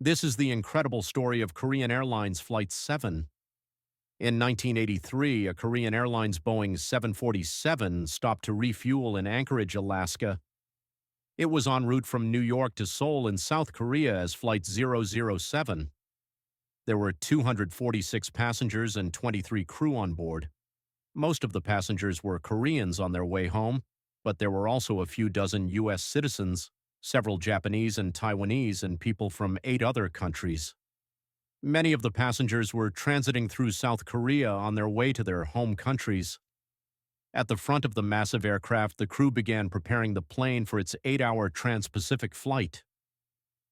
This is the incredible story of Korean Airlines Flight 7. In 1983, a Korean Airlines Boeing 747 stopped to refuel in Anchorage, Alaska. It was en route from New York to Seoul in South Korea as Flight 007. There were 246 passengers and 23 crew on board. Most of the passengers were Koreans on their way home, but there were also a few dozen U.S. citizens, several Japanese and Taiwanese, and people from 8 other countries. Many of the passengers were transiting through South Korea on their way to their home countries. At the front of the massive aircraft, the crew began preparing the plane for its 8-hour trans-Pacific flight.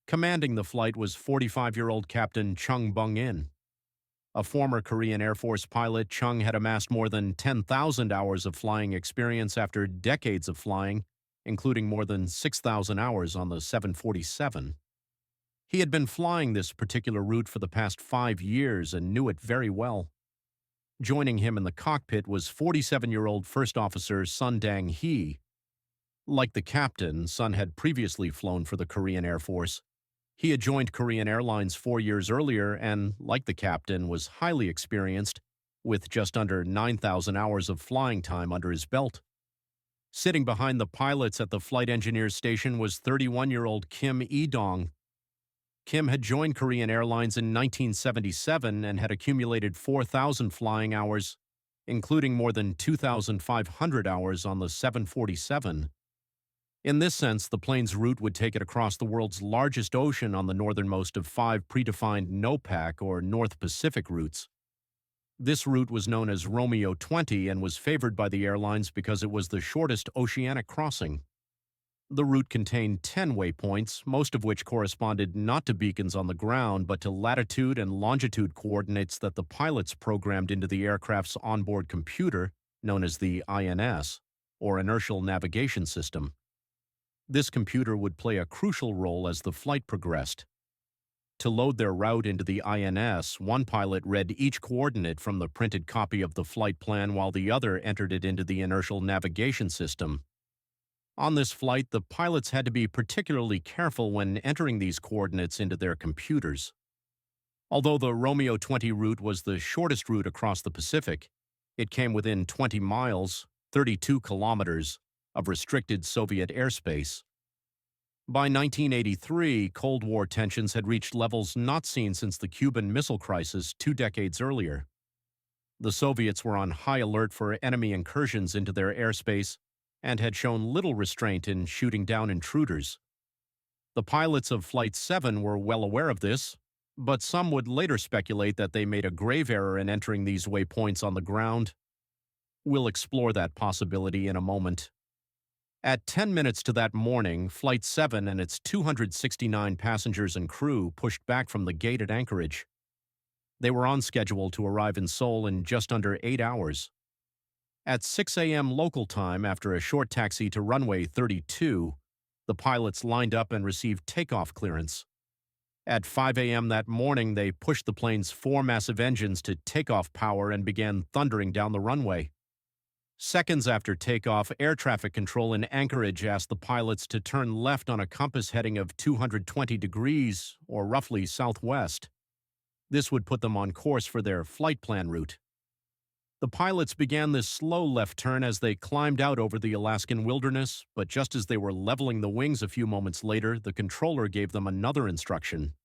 Commanding the flight was 45-year-old Captain Chung Bung-in. A former Korean Air Force pilot, Chung had amassed more than 10,000 hours of flying experience after decades of flying, including more than 6,000 hours on the 747. He had been flying this particular route for the past 5 years and knew it very well. Joining him in the cockpit was 47-year-old First Officer Sun Dang-hee. Like the captain, Sun had previously flown for the Korean Air Force. He had joined Korean Airlines 4 years earlier and, like the captain, was highly experienced, with just under 9,000 hours of flying time under his belt. Sitting behind the pilots at the flight engineers station was 31-year-old Kim Il-dong. Kim had joined Korean Airlines in 1977 and had accumulated 4,000 flying hours, including more than 2,500 hours on the 747. In this sense, the plane's route would take it across the world's largest ocean on the northernmost of 5 predefined NOPAC or North Pacific routes. This route was known as Romeo 20 and was favored by the airlines because it was the shortest oceanic crossing. The route contained 10 waypoints, most of which corresponded not to beacons on the ground but to latitude and longitude coordinates that the pilots programmed into the aircraft's onboard computer, known as the INS, or Inertial Navigation System. This computer would play a crucial role as the flight progressed. To load their route into the INS, one pilot read each coordinate from the printed copy of the flight plan while the other entered it into the Inertial Navigation System. On this flight, the pilots had to be particularly careful when entering these coordinates into their computers. Although the Romeo 20 route was the shortest route across the Pacific, it came within 20 miles, 32 kilometers, of restricted Soviet airspace. By 1983, Cold War tensions had reached levels not seen since the Cuban Missile Crisis 2 decades earlier. The Soviets were on high alert for enemy incursions into their airspace and had shown little restraint in shooting down intruders. The pilots of Flight 7 were well aware of this, but some would later speculate that they made a grave error in entering these waypoints on the ground. We'll explore that possibility in a moment. At 10 minutes to that morning, Flight 7 and its 269 passengers and crew pushed back from the gate at Anchorage. They were on schedule to arrive in Seoul in just under 8 hours. At 6 a.m. local time, after a short taxi to runway 32, the pilots lined up and received takeoff clearance. At 5 a.m. that morning, they pushed the plane's 4 massive engines to takeoff power and began thundering down the runway. Seconds after takeoff, air traffic control in Anchorage asked the pilots to turn left on a compass heading of 220 degrees, or roughly southwest. This would put them on course for their flight plan route. The pilots began this slow left turn as they climbed out over the Alaskan wilderness, but just as they were leveling the wings a few moments later, the controller gave them another instruction.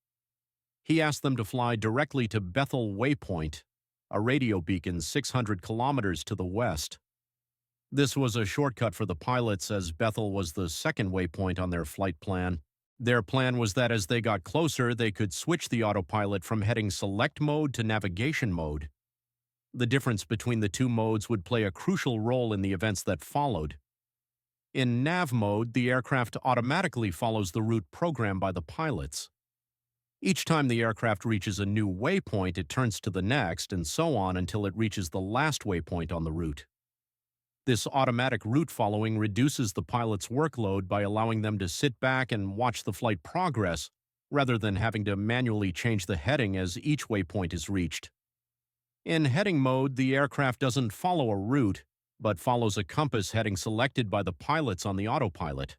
He asked them to fly directly to Bethel Waypoint, a radio beacon 600 kilometers to the west. This was a shortcut for the pilots as Bethel was the second waypoint on their flight plan. Their plan was that as they got closer, they could switch the autopilot from heading select mode to navigation mode. The difference between the two modes would play a crucial role in the events that followed. In nav mode, the aircraft automatically follows the route programmed by the pilots. Each time the aircraft reaches a new waypoint, it turns to the next, and so on until it reaches the last waypoint on the route. This automatic route following reduces the pilot's workload by allowing them to sit back and watch the flight progress, rather than having to manually change the heading as each waypoint is reached. In heading mode, the aircraft doesn't follow a route, but follows a compass heading selected by the pilots on the autopilot.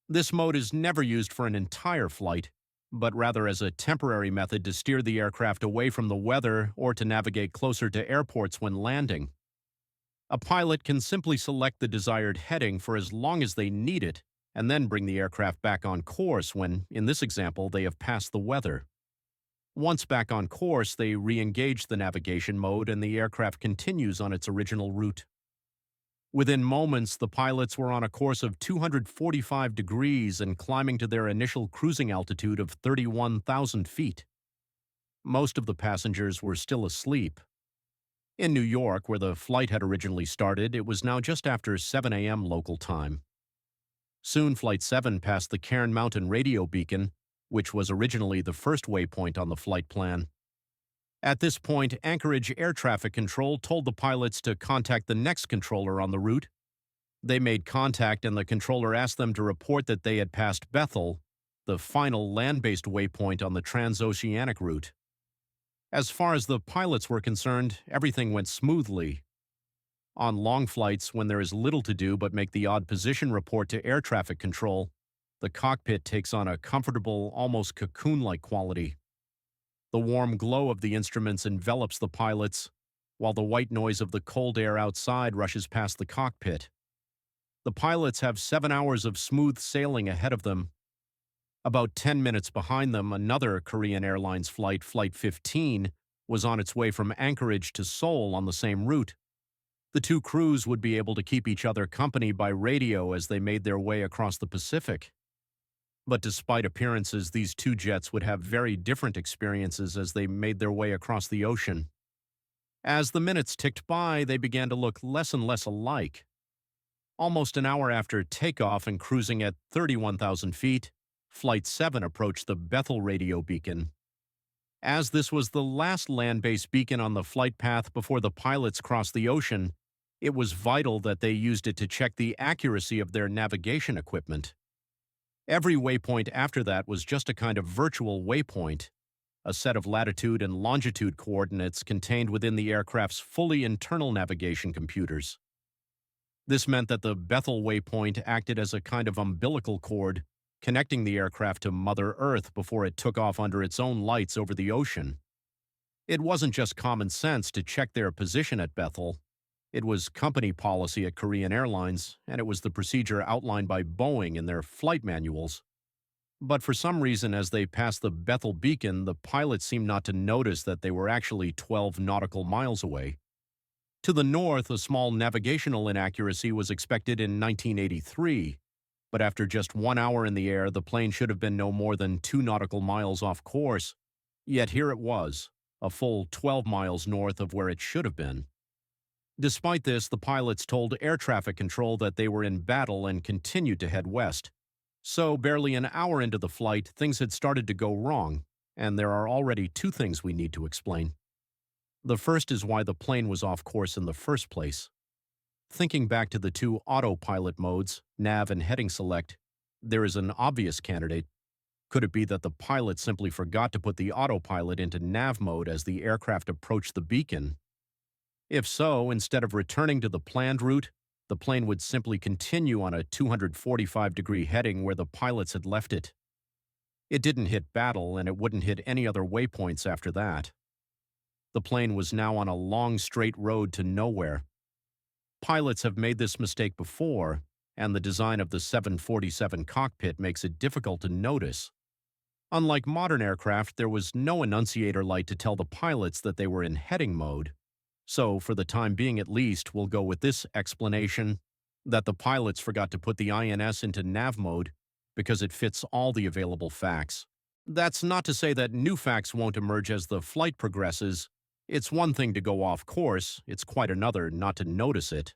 This mode is never used for an entire flight. but rather as a temporary method to steer the aircraft away from the weather or to navigate closer to airports when landing. A pilot can simply select the desired heading for as long as they need it and then bring the aircraft back on course when, in this example, they have passed the weather. Once back on course, they re-engage the navigation mode and the aircraft continues on its original route. Within moments, the pilots were on a course of 245 degrees and climbing to their initial cruising altitude of 31,000 feet. Most of the passengers were still asleep. In New York, where the flight had originally started, it was now just after 7 a.m. local time. Soon Flight 7 passed the Cairn Mountain radio beacon, which was originally the first waypoint on the flight plan. At this point, Anchorage Air Traffic Control told the pilots to contact the next controller on the route. They made contact and the controller asked them to report that they had passed Bethel, the final land-based waypoint on the transoceanic route. As far as the pilots were concerned, everything went smoothly. On long flights, when there is little to do but make the odd position report to air traffic control, the cockpit takes on a comfortable, almost cocoon-like quality. The warm glow of the instruments envelops the pilots, while the white noise of the cold air outside rushes past the cockpit. The pilots have 7 hours of smooth sailing ahead of them. About 10 minutes behind them, another Korean Airlines flight, Flight 15, was on its way from Anchorage to Seoul on the same route. The two crews would be able to keep each other company by radio as they made their way across the Pacific. But despite appearances, these two jets would have very different experiences as they made their way across the ocean. As the minutes ticked by, they began to look less and less alike. Almost an hour after takeoff and cruising at 31,000 feet, Flight 7 approached the Bethel radio beacon. As this was the last land-based beacon on the flight path before the pilots crossed the ocean, it was vital that they used it to check the accuracy of their navigation equipment. Every waypoint after that was just a kind of virtual waypoint, a set of latitude and longitude coordinates contained within the aircraft's fully internal navigation computers. This meant that the Bethel waypoint acted as a kind of umbilical cord, connecting the aircraft to Mother Earth before it took off under its own lights over the ocean. It wasn't just common sense to check their position at Bethel. It was company policy at Korean Airlines, and it was the procedure outlined by Boeing in their flight manuals. But for some reason, as they passed the Bethel beacon, the pilots seemed not to notice that they were actually 12 nautical miles away. To the north, a small navigational inaccuracy was expected in 1983, but after just 1 hour in the air, the plane should have been no more than 2 nautical miles off course. Yet here it was, a full 12 miles north of where it should have been. Despite this, the pilots told air traffic control that they were in battle and continued to head west. So, barely an hour into the flight, things had started to go wrong, and there are already two things we need to explain. The first is why the plane was off course in the first place. Thinking back to the two autopilot modes, nav and heading select, there is an obvious candidate. Could it be that the pilot simply forgot to put the autopilot into nav mode as the aircraft approached the beacon? If so, instead of returning to the planned route, the plane would simply continue on a 245-degree heading where the pilots had left it. It didn't hit Battle, and it wouldn't hit any other waypoints after that. The plane was now on a long, straight road to nowhere. Pilots have made this mistake before, and the design of the 747 cockpit makes it difficult to notice. Unlike modern aircraft, there was no annunciator light to tell the pilots that they were in heading mode. So, for the time being at least, we'll go with this explanation, that the pilots forgot to put the INS into nav mode because it fits all the available facts. That's not to say that new facts won't emerge as the flight progresses. It's one thing to go off course, it's quite another not to notice it.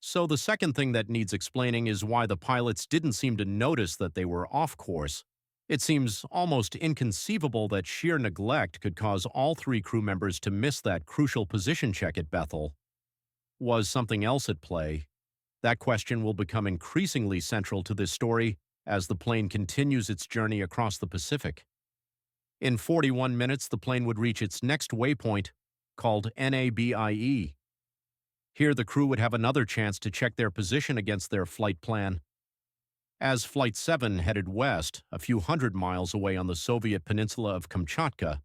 So the second thing that needs explaining is why the pilots didn't seem to notice that they were off course. It seems almost inconceivable that sheer neglect could cause all three crew members to miss that crucial position check at Bethel. Was something else at play? That question will become increasingly central to this story as the plane continues its journey across the Pacific. In 41 minutes, the plane would reach its next waypoint, called NABIE. Here, the crew would have another chance to check their position against their flight plan. As Flight 7 headed west, a few hundred miles away on the Soviet peninsula of Kamchatka,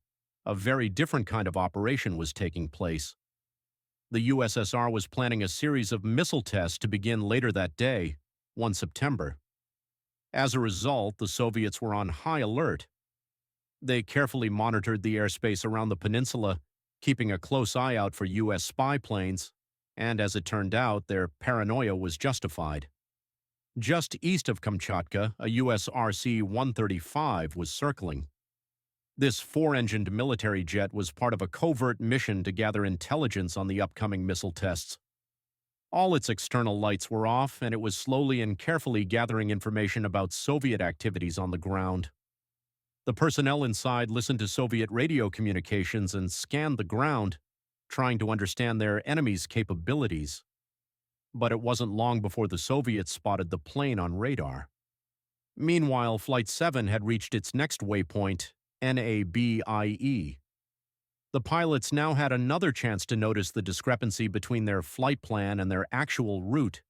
a very different kind of operation was taking place. The USSR was planning a series of missile tests to begin later that day, 1 September. As a result, the Soviets were on high alert. They carefully monitored the airspace around the peninsula, keeping a close eye out for U.S. spy planes, and as it turned out, their paranoia was justified. Just east of Kamchatka, a U.S. RC-135 was circling. This four-engined military jet was part of a covert mission to gather intelligence on the upcoming missile tests. All its external lights were off, and it was slowly and carefully gathering information about Soviet activities on the ground. The personnel inside listened to Soviet radio communications and scanned the ground, trying to understand their enemy's capabilities. But it wasn't long before the Soviets spotted the plane on radar. Meanwhile, Flight 7 had reached its next waypoint, Nabie. The pilots now had another chance to notice the discrepancy between their flight plan and their actual route.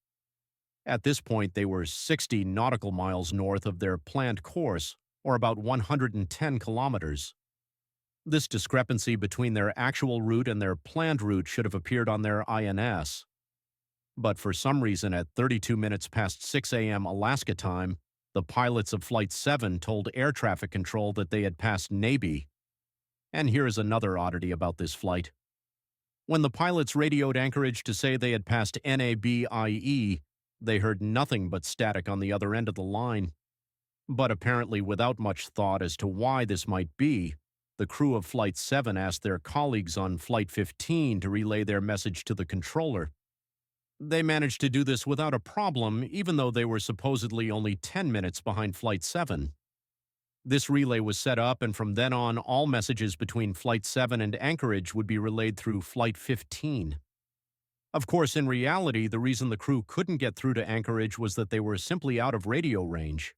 At this point, they were 60 nautical miles north of their planned course, or about 110 kilometers. This discrepancy between their actual route and their planned route should have appeared on their INS. But for some reason, at 32 minutes past 6 a.m. Alaska time, the pilots of Flight 7 told air traffic control that they had passed Nabie. And here is another oddity about this flight. When the pilots radioed Anchorage to say they had passed Nabie, they heard nothing but static on the other end of the line. But apparently without much thought as to why this might be, the crew of Flight 7 asked their colleagues on Flight 15 to relay their message to the controller. They managed to do this without a problem, even though they were supposedly only 10 minutes behind Flight 7. This relay was set up, and from then on, all messages between Flight 7 and Anchorage would be relayed through Flight 15. Of course, in reality, the reason the crew couldn't get through to Anchorage was that they were simply out of radio range.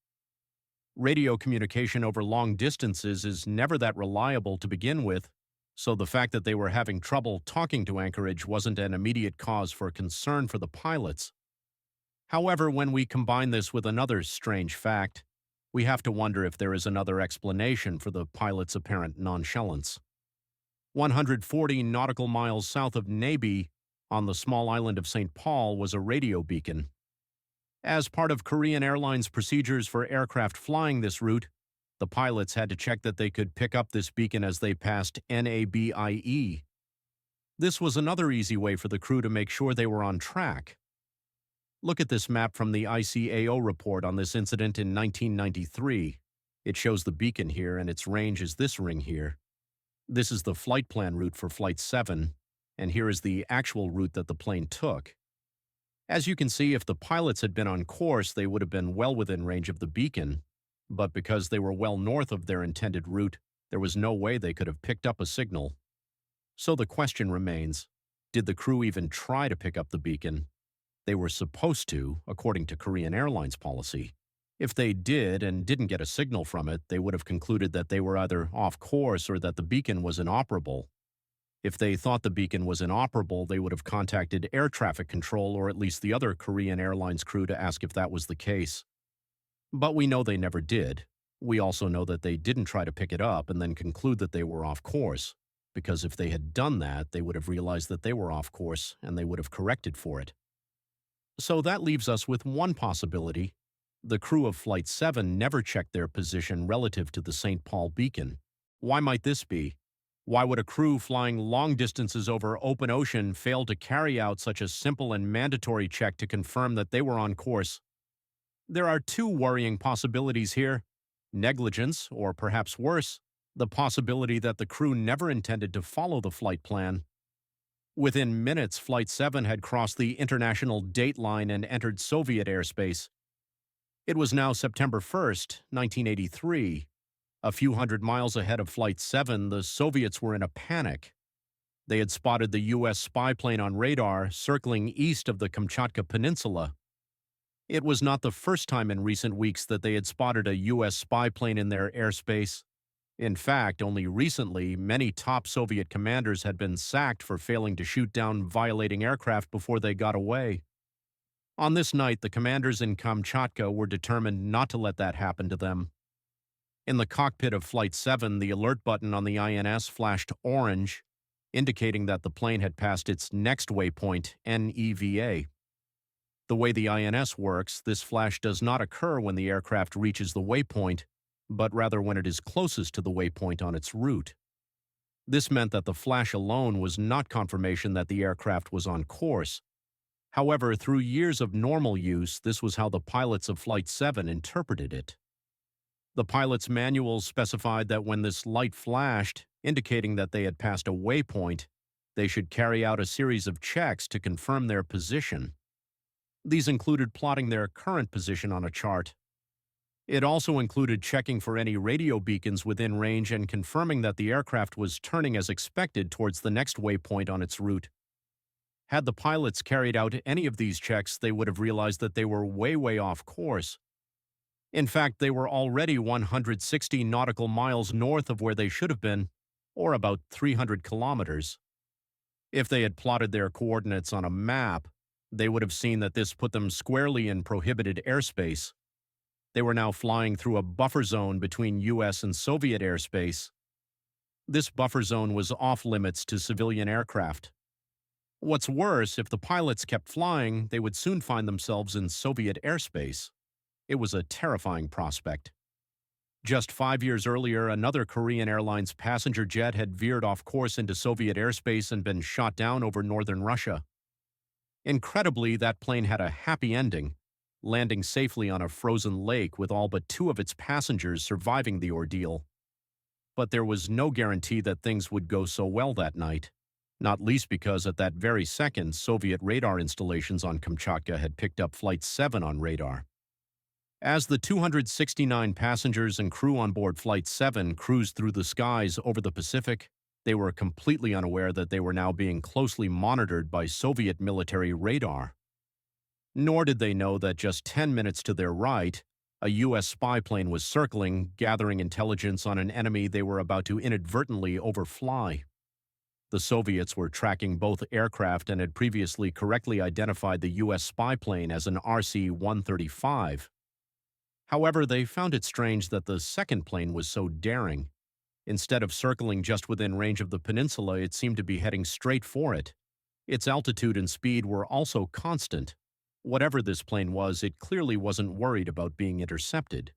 Radio communication over long distances is never that reliable to begin with, so the fact that they were having trouble talking to Anchorage wasn't an immediate cause for concern for the pilots. However, when we combine this with another strange fact, we have to wonder if there is another explanation for the pilot's apparent nonchalance. 140 nautical miles south of Nabie, on the small island of St. Paul, was a radio beacon. As part of Korean Airlines' procedures for aircraft flying this route, the pilots had to check that they could pick up this beacon as they passed Nabie. This was another easy way for the crew to make sure they were on track. Look at this map from the ICAO report on this incident in 1993. It shows the beacon here, and its range is this ring here. This is the flight plan route for Flight 7, and here is the actual route that the plane took. As you can see, if the pilots had been on course, they would have been well within range of the beacon, but because they were well north of their intended route, there was no way they could have picked up a signal. So the question remains, did the crew even try to pick up the beacon? They were supposed to, according to Korean Airlines policy. If they did and didn't get a signal from it, they would have concluded that they were either off course or that the beacon was inoperable. If they thought the beacon was inoperable, they would have contacted air traffic control or at least the other Korean Airlines crew to ask if that was the case. But we know they never did. We also know that they didn't try to pick it up and then conclude that they were off course, because if they had done that, they would have realized that they were off course and they would have corrected for it. So that leaves us with one possibility. The crew of Flight 7 never checked their position relative to the St. Paul beacon. Why might this be? Why would a crew flying long distances over open ocean fail to carry out such a simple and mandatory check to confirm that they were on course? There are two worrying possibilities here: negligence, or perhaps worse, the possibility that the crew never intended to follow the flight plan. Within minutes, Flight 7 had crossed the international date line and entered Soviet airspace. It was now September 1st, 1983. A few hundred miles ahead of Flight 7, the Soviets were in a panic. They had spotted the U.S. spy plane on radar circling east of the Kamchatka Peninsula. It was not the first time in recent weeks that they had spotted a U.S. spy plane in their airspace. In fact, only recently, many top Soviet commanders had been sacked for failing to shoot down violating aircraft before they got away. On this night, the commanders in Kamchatka were determined not to let that happen to them. In the cockpit of Flight 7, the alert button on the INS flashed orange, indicating that the plane had passed its next waypoint, NEVA. The way the INS works, this flash does not occur when the aircraft reaches the waypoint, but rather when it is closest to the waypoint on its route. This meant that the flash alone was not confirmation that the aircraft was on course. However, through years of normal use, this was how the pilots of Flight 7 interpreted it. The pilot's manuals specified that when this light flashed, indicating that they had passed a waypoint, they should carry out a series of checks to confirm their position. These included plotting their current position on a chart. It also included checking for any radio beacons within range and confirming that the aircraft was turning as expected towards the next waypoint on its route. Had the pilots carried out any of these checks, they would have realized that they were way off course. In fact, they were already 160 nautical miles north of where they should have been, or about 300 kilometers. If they had plotted their coordinates on a map, they would have seen that this put them squarely in prohibited airspace. They were now flying through a buffer zone between US and Soviet airspace. This buffer zone was off-limits to civilian aircraft. What's worse, if the pilots kept flying, they would soon find themselves in Soviet airspace. It was a terrifying prospect. Just 5 years earlier, another Korean Airlines passenger jet had veered off course into Soviet airspace and been shot down over northern Russia. Incredibly, that plane had a happy ending, landing safely on a frozen lake with all but 2 of its passengers surviving the ordeal. But there was no guarantee that things would go so well that night, not least because at that very second, Soviet radar installations on Kamchatka had picked up Flight 7 on radar. As the 269 passengers and crew on board Flight 7 cruised through the skies over the Pacific, they were completely unaware that they were now being closely monitored by Soviet military radar. Nor did they know that just 10 minutes to their right, a U.S. spy plane was circling, gathering intelligence on an enemy they were about to inadvertently overfly. The Soviets were tracking both aircraft and had previously correctly identified the U.S. spy plane as an RC-135. However, they found it strange that the second plane was so daring. Instead of circling just within range of the peninsula, it seemed to be heading straight for it. Its altitude and speed were also constant. Whatever this plane was, it clearly wasn't worried about being intercepted.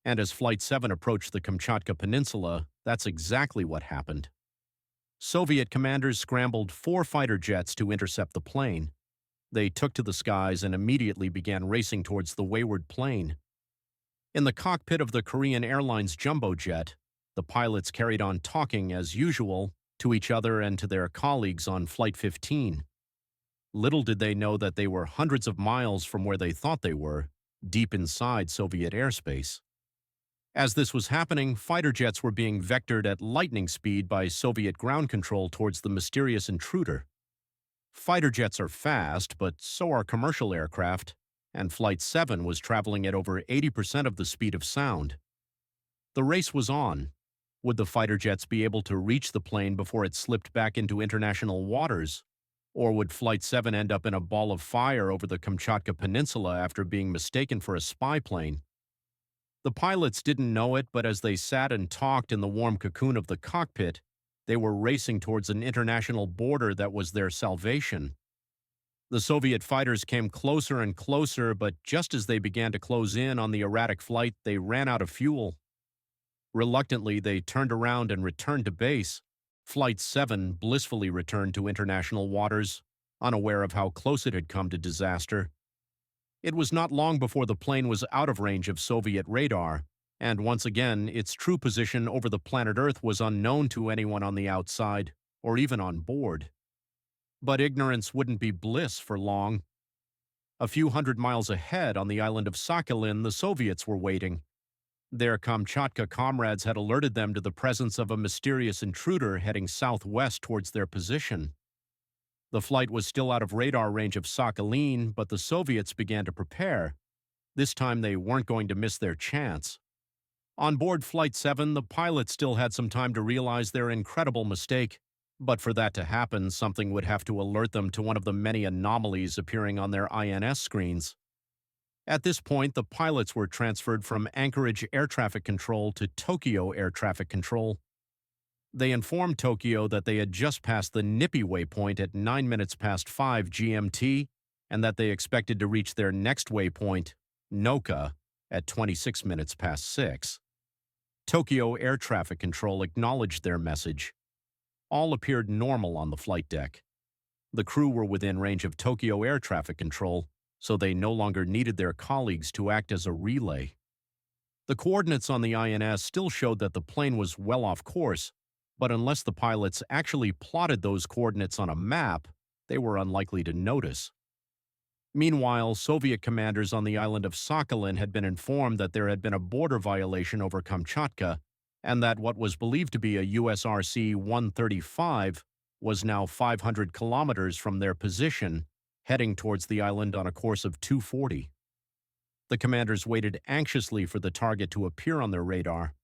And as Flight 7 approached the Kamchatka Peninsula, that's exactly what happened. Soviet commanders scrambled 4 fighter jets to intercept the plane. They took to the skies and immediately began racing towards the wayward plane. In the cockpit of the Korean Airlines jumbo jet, the pilots carried on talking as usual to each other and to their colleagues on Flight 15. Little did they know that they were hundreds of miles from where they thought they were, deep inside Soviet airspace. As this was happening, fighter jets were being vectored at lightning speed by Soviet ground control towards the mysterious intruder. Fighter jets are fast, but so are commercial aircraft, and Flight 7 was traveling at over 80% of the speed of sound. The race was on. Would the fighter jets be able to reach the plane before it slipped back into international waters? Or would Flight 7 end up in a ball of fire over the Kamchatka Peninsula after being mistaken for a spy plane? The pilots didn't know it, but as they sat and talked in the warm cocoon of the cockpit, they were racing towards an international border that was their salvation. The Soviet fighters came closer and closer, but just as they began to close in on the erratic flight, they ran out of fuel. Reluctantly, they turned around and returned to base. Flight 7 blissfully returned to international waters, unaware of how close it had come to disaster. It was not long before the plane was out of range of Soviet radar, and once again, its true position over the planet Earth was unknown to anyone on the outside, or even on board. But ignorance wouldn't be bliss for long. A few hundred miles ahead, on the island of Sakhalin, the Soviets were waiting. Their Kamchatka comrades had alerted them to the presence of a mysterious intruder heading southwest towards their position. The flight was still out of radar range of Sakhalin, but the Soviets began to prepare. This time they weren't going to miss their chance. On board Flight 7, the pilots still had some time to realize their incredible mistake. But for that to happen, something would have to alert them to one of the many anomalies appearing on their INS screens. At this point, the pilots were transferred from Anchorage Air Traffic Control to Tokyo Air Traffic Control. They informed Tokyo that they had just passed the Nippy waypoint at 9 minutes past 5 GMT and that they expected to reach their next waypoint, Noka, at 26 minutes past 6. Tokyo Air Traffic Control acknowledged their message. All appeared normal on the flight deck. The crew were within range of Tokyo Air Traffic Control, so they no longer needed their colleagues to act as a relay. The coordinates on the INS still showed that the plane was well off course, but unless the pilots actually plotted those coordinates on a map, they were unlikely to notice. Meanwhile, Soviet commanders on the island of Sakhalin had been informed that there had been a border violation over Kamchatka and that what was believed to be a USRC-135 was now 500 kilometers from their position, heading towards the island on a course of 240. The commanders waited anxiously for the target to appear on their radar,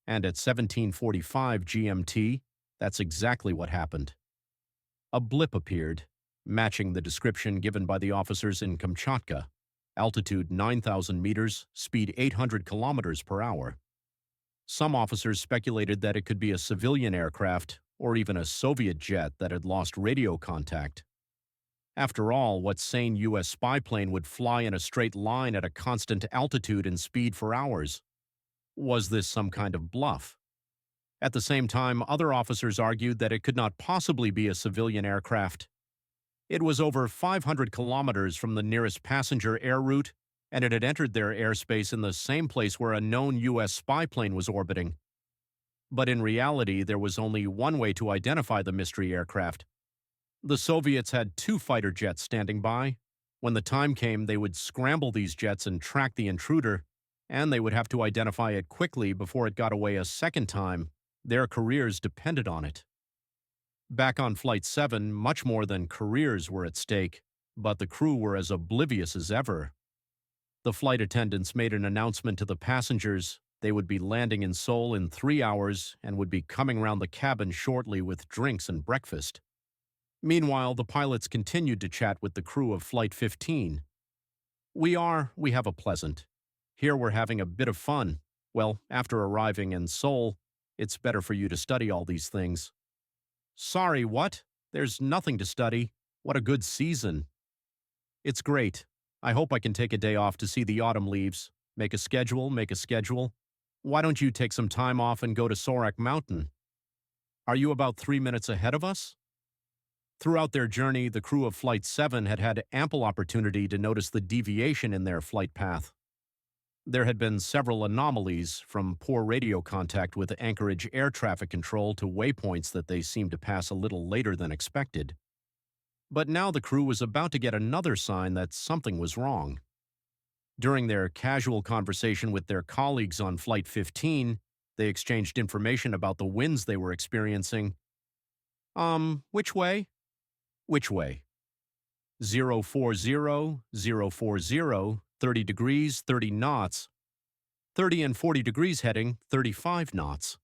and at 17:45 GMT, that's exactly what happened. A blip appeared, matching the description given by the officers in Kamchatka: altitude 9,000 meters, speed 800 kilometers per hour. Some officers speculated that it could be a civilian aircraft or even a Soviet jet that had lost radio contact. After all, what sane U.S. spy plane would fly in a straight line at a constant altitude and speed for hours? Was this some kind of bluff? At the same time, other officers argued that it could not possibly be a civilian aircraft. It was over 500 kilometers from the nearest passenger air route, and it had entered their airspace in the same place where a known U.S. spy plane was orbiting. But in reality, there was only one way to identify the mystery aircraft. The Soviets had 2 fighter jets standing by. When the time came, they would scramble these jets and track the intruder, and they would have to identify it quickly before it got away a second time. Their careers depended on it. Back on Flight 7, much more than careers were at stake, but the crew were as oblivious as ever. The flight attendants made an announcement to the passengers. They would be landing in Seoul in 3 hours and would be coming round the cabin shortly with drinks and breakfast. Meanwhile, the pilots continued to chat with the crew of Flight 15. We have a pleasant. Here we're having a bit of fun. Well, after arriving in Seoul, it's better for you to study all these things. Sorry, what? There's nothing to study. What a good season. It's great. I hope I can take a day off to see the autumn leaves. Make a schedule. Why don't you take some time off and go to Sorak Mountain? Are you about 3 minutes ahead of us? Throughout their journey, the crew of Flight 7 had had ample opportunity to notice the deviation in their flight path. There had been several anomalies, from poor radio contact with Anchorage Air Traffic Control to waypoints that they seemed to pass a little later than expected. But now the crew was about to get another sign that something was wrong. During their casual conversation with their colleagues on Flight 15, they exchanged information about the winds they were experiencing. Which way? Which way? 040, 040, 30 degrees, 30 knots. 30 and 40 degrees heading, 35 knots.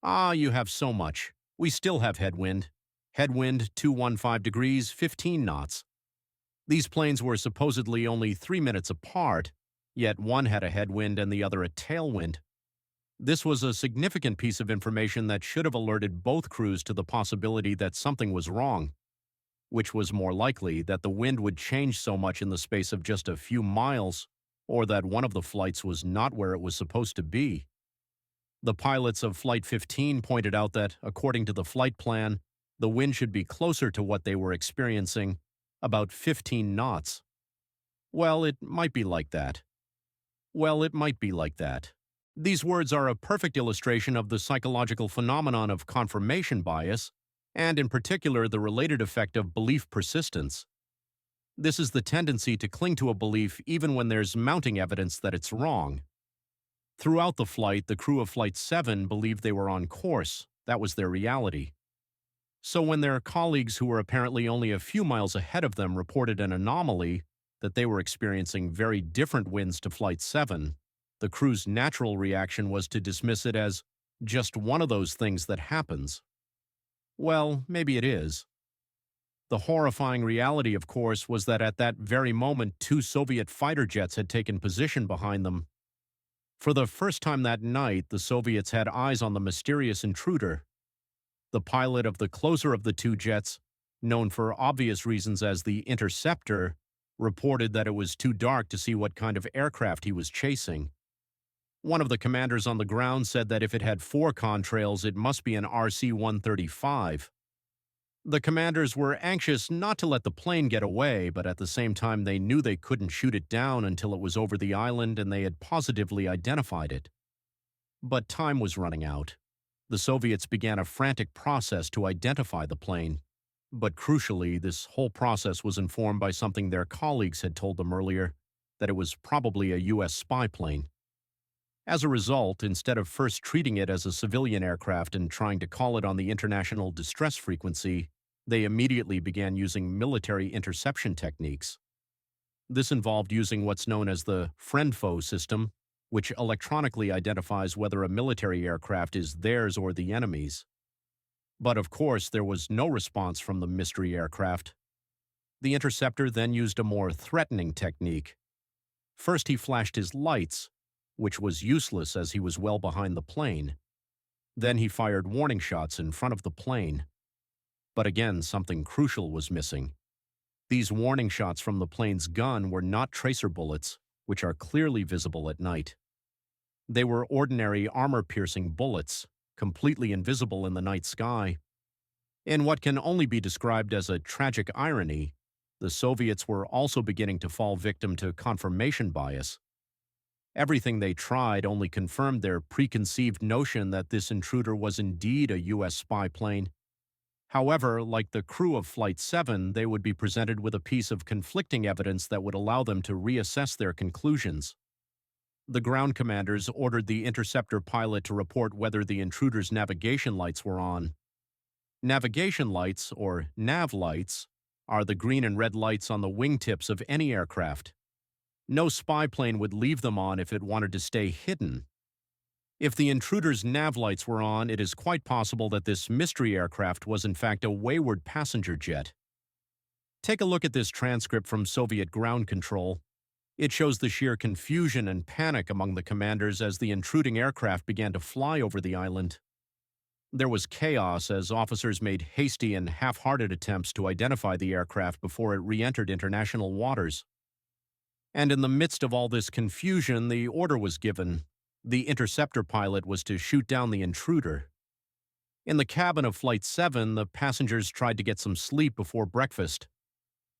Ah, you have so much. We still have headwind. Headwind, 215 degrees, 15 knots. These planes were supposedly only 3 minutes apart, yet one had a headwind and the other a tailwind. This was a significant piece of information that should have alerted both crews to the possibility that something was wrong. Which was more likely, that the wind would change so much in the space of just a few miles, or that one of the flights was not where it was supposed to be. The pilots of Flight 15 pointed out that, according to the flight plan, the wind should be closer to what they were experiencing, about 15 knots. Well, it might be like that. These words are a perfect illustration of the psychological phenomenon of confirmation bias, and in particular the related effect of belief persistence. This is the tendency to cling to a belief even when there's mounting evidence that it's wrong. Throughout the flight, the crew of Flight 7 believed they were on course. That was their reality. So when their colleagues who were apparently only a few miles ahead of them reported an anomaly, that they were experiencing very different winds to Flight 7, the crew's natural reaction was to dismiss it as just one of those things that happens. Well, maybe it is. The horrifying reality, of course, was that at that very moment, two Soviet fighter jets had taken position behind them. For the first time that night, the Soviets had eyes on the mysterious intruder. The pilot of the closer of the two jets, known for obvious reasons as the Interceptor, reported that it was too dark to see what kind of aircraft he was chasing. One of the commanders on the ground said that if it had four contrails, it must be an RC-135. The commanders were anxious not to let the plane get away, but at the same time they knew they couldn't shoot it down until it was over the island and they had positively identified it. But time was running out. The Soviets began a frantic process to identify the plane. But crucially, this whole process was informed by something their colleagues had told them earlier, that it was probably a U.S. spy plane. As a result, instead of first treating it as a civilian aircraft and trying to call it on the international distress frequency, they immediately began using military interception techniques. This involved using what's known as the friend-foe system, which electronically identifies whether a military aircraft is theirs or the enemy's. But of course, there was no response from the mystery aircraft. The interceptor then used a more threatening technique. First, he flashed his lights, which was useless as he was well behind the plane. Then he fired warning shots in front of the plane. But again, something crucial was missing. These warning shots from the plane's gun were not tracer bullets, which are clearly visible at night. They were ordinary armor-piercing bullets, completely invisible in the night sky. In what can only be described as a tragic irony, the Soviets were also beginning to fall victim to confirmation bias. Everything they tried only confirmed their preconceived notion that this intruder was indeed a U.S. spy plane. However, like the crew of Flight 7, they would be presented with a piece of conflicting evidence that would allow them to reassess their conclusions. The ground commanders ordered the interceptor pilot to report whether the intruder's navigation lights were on. Navigation lights, or nav lights, are the green and red lights on the wingtips of any aircraft. No spy plane would leave them on if it wanted to stay hidden. If the intruder's nav lights were on, it is quite possible that this mystery aircraft was in fact a wayward passenger jet. Take a look at this transcript from Soviet ground control. It shows the sheer confusion and panic among the commanders as the intruding aircraft began to fly over the island. There was chaos as officers made hasty and half-hearted attempts to identify the aircraft before it re-entered international waters. And in the midst of all this confusion, the order was given. The interceptor pilot was to shoot down the intruder. In the cabin of Flight 7, the passengers tried to get some sleep before breakfast.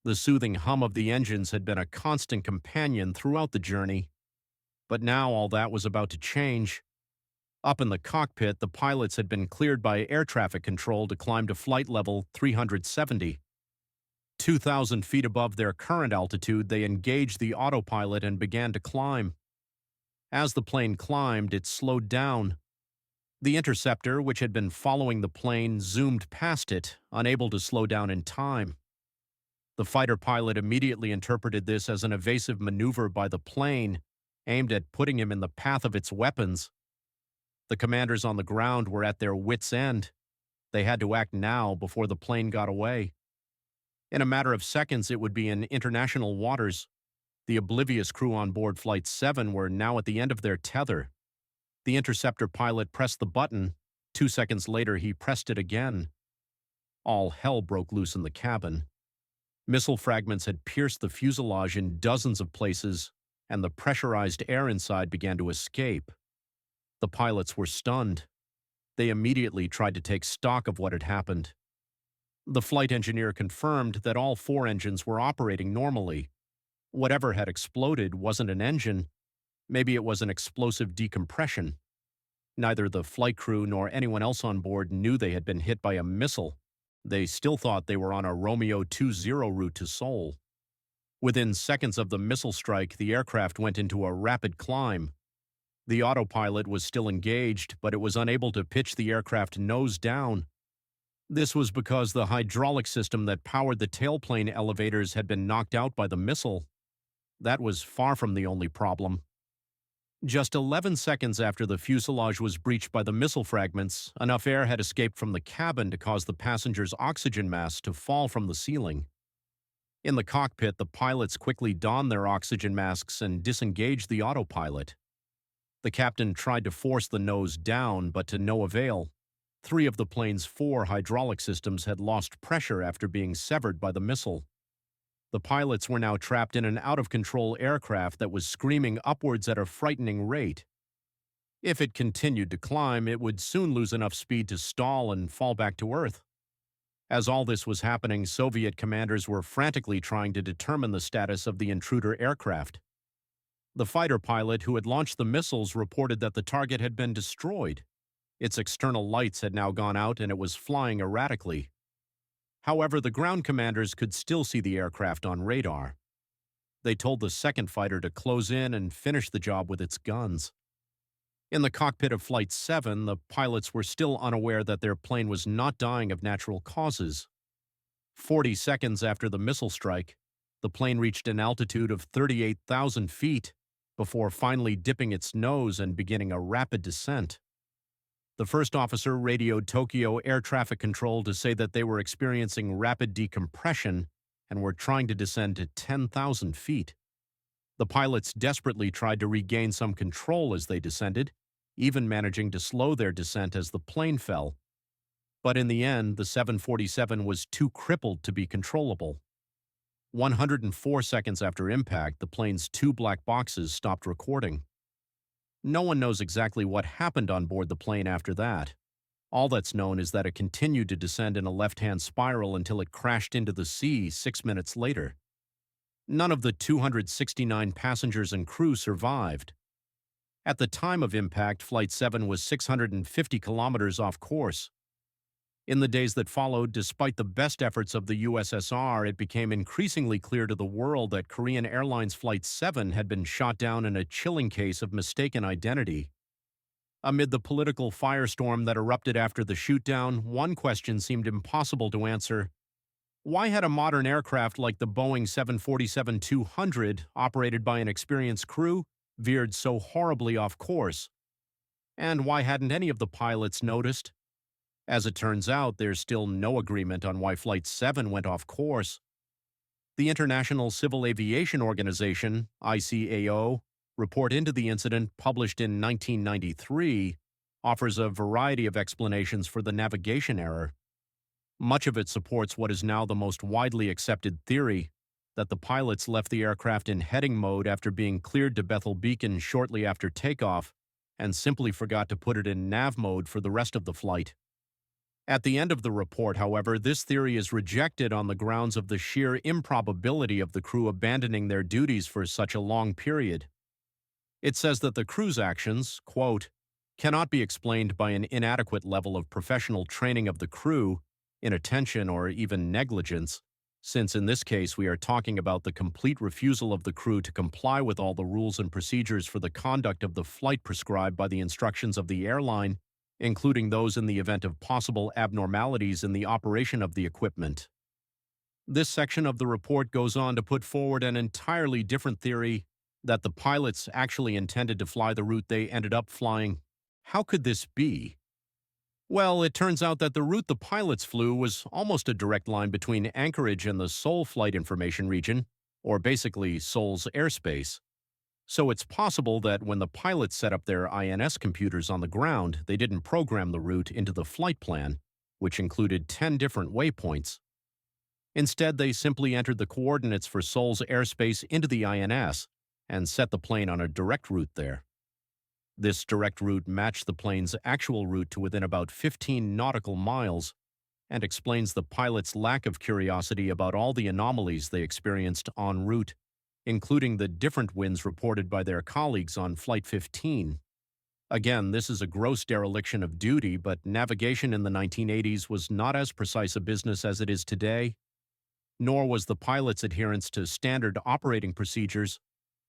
The soothing hum of the engines had been a constant companion throughout the journey. But now all that was about to change. Up in the cockpit, the pilots had been cleared by air traffic control to climb to flight level 370. 2,000 feet above their current altitude, they engaged the autopilot and began to climb. As the plane climbed, it slowed down. The interceptor, which had been following the plane, zoomed past it, unable to slow down in time. The fighter pilot immediately interpreted this as an evasive maneuver by the plane, aimed at putting him in the path of its weapons. The commanders on the ground were at their wits' end. They had to act now before the plane got away. In a matter of seconds, it would be in international waters. The oblivious crew on board Flight 7 were now at the end of their tether. The interceptor pilot pressed the button. 2 seconds later, he pressed it again. All hell broke loose in the cabin. Missile fragments had pierced the fuselage in dozens of places, and the pressurized air inside began to escape. The pilots were stunned. They immediately tried to take stock of what had happened. The flight engineer confirmed that all 4 engines were operating normally. Whatever had exploded wasn't an engine. Maybe it was an explosive decompression. Neither the flight crew nor anyone else on board knew they had been hit by a missile. They still thought they were on a Romeo 20 route to Seoul. Within seconds of the missile strike, the aircraft went into a rapid climb. The autopilot was still engaged, but it was unable to pitch the aircraft nose down. This was because the hydraulic system that powered the tailplane elevators had been knocked out by the missile. That was far from the only problem. Just 11 seconds after the fuselage was breached by the missile fragments, enough air had escaped from the cabin to cause the passenger's oxygen mask to fall from the ceiling. In the cockpit, the pilots quickly donned their oxygen masks and disengaged the autopilot. The captain tried to force the nose down, but to no avail. Three of the plane's four hydraulic systems had lost pressure after being severed by the missile. The pilots were now trapped in an out-of-control aircraft that was screaming upwards at a frightening rate. If it continued to climb, it would soon lose enough speed to stall and fall back to Earth. As all this was happening, Soviet commanders were frantically trying to determine the status of the intruder aircraft. The fighter pilot who had launched the missiles reported that the target had been destroyed. Its external lights had now gone out and it was flying erratically. However, the ground commanders could still see the aircraft on radar. They told the second fighter to close in and finish the job with its guns. In the cockpit of Flight 7, the pilots were still unaware that their plane was not dying of natural causes. 40 seconds after the missile strike, the plane reached an altitude of 38,000 feet before finally dipping its nose and beginning a rapid descent. The first officer radioed Tokyo Air Traffic Control to say that they were experiencing rapid decompression and were trying to descend to 10,000 feet. The pilots desperately tried to regain some control as they descended, even managing to slow their descent as the plane fell. But in the end, the 747 was too crippled to be controllable. 104 seconds after impact, the plane's two black boxes stopped recording. No one knows exactly what happened on board the plane after that. All that's known is that it continued to descend in a left-hand spiral until it crashed into the sea 6 minutes later. None of the 269 passengers and crew survived. At the time of impact, Flight 7 was 650 kilometers off course. In the days that followed, despite the best efforts of the USSR, it became increasingly clear to the world that Korean Airlines Flight 7 had been shot down in a chilling case of mistaken identity. Amid the political firestorm that erupted after the shootdown, one question seemed impossible to answer. Why had a modern aircraft like the Boeing 747-200, operated by an experienced crew, veered so horribly off course? And why hadn't any of the pilots noticed? As it turns out, there's still no agreement on why Flight 7 went off course. The International Civil Aviation Organization, ICAO, report into the incident published in 1993 offers a variety of explanations for the navigation error. Much of it supports what is now the most widely accepted theory, that the pilots left the aircraft in heading mode after being cleared to Bethel Beacon shortly after takeoff and simply forgot to put it in nav mode for the rest of the flight. At the end of the report, however, this theory is rejected on the grounds of the sheer improbability of the crew abandoning their duties for such a long period. It says that the crew's actions, quote, cannot be explained by an inadequate level of professional training of the crew, inattention, or even negligence, since in this case we are talking about the complete refusal of the crew to comply with all the rules and procedures for the conduct of the flight prescribed by the instructions of the airline, including those in the event of possible abnormalities in the operation of the equipment. This section of the report goes on to put forward an entirely different theory, that the pilots actually intended to fly the route they ended up flying. How could this be? Well, it turns out that the route the pilots flew was almost a direct line between Anchorage and the Seoul Flight Information Region, or basically Seoul's airspace. So it's possible that when the pilots set up their INS computers on the ground, they didn't program the route into the flight plan, which included 10 different waypoints. Instead, they simply entered the coordinates for Seoul's airspace into the INS and set the plane on a direct route there. This direct route matched the plane's actual route to within about 15 nautical miles and explains the pilots' lack of curiosity about all the anomalies they experienced en route, including the different winds reported by their colleagues on Flight 15. Again, this is a gross dereliction of duty, but navigation in the 1980s was not as precise a business as it is today, nor was the pilot's adherence to standard operating procedures.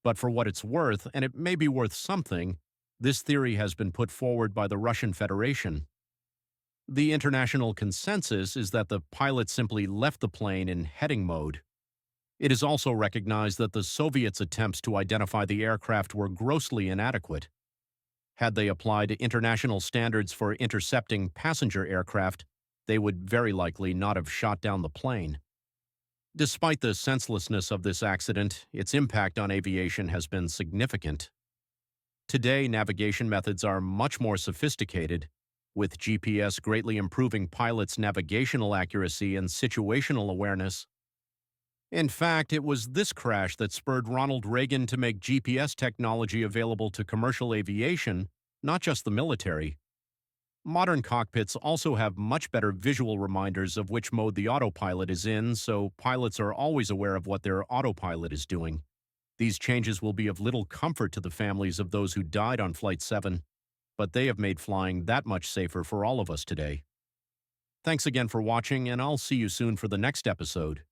But for what it's worth, and it may be worth something, this theory has been put forward by the Russian Federation. The international consensus is that the pilot simply left the plane in heading mode. It is also recognized that the Soviets' attempts to identify the aircraft were grossly inadequate. Had they applied international standards for intercepting passenger aircraft, they would very likely not have shot down the plane. Despite the senselessness of this accident, its impact on aviation has been significant. Today, navigation methods are much more sophisticated, with GPS greatly improving pilots' navigational accuracy and situational awareness. In fact, it was this crash that spurred Ronald Reagan to make GPS technology available to commercial aviation, not just the military. Modern cockpits also have much better visual reminders of which mode the autopilot is in, so pilots are always aware of what their autopilot is doing. These changes will be of little comfort to the families of those who died on Flight 7, but they have made flying that much safer for all of us today. Thanks again for watching, and I'll see you soon for the next episode.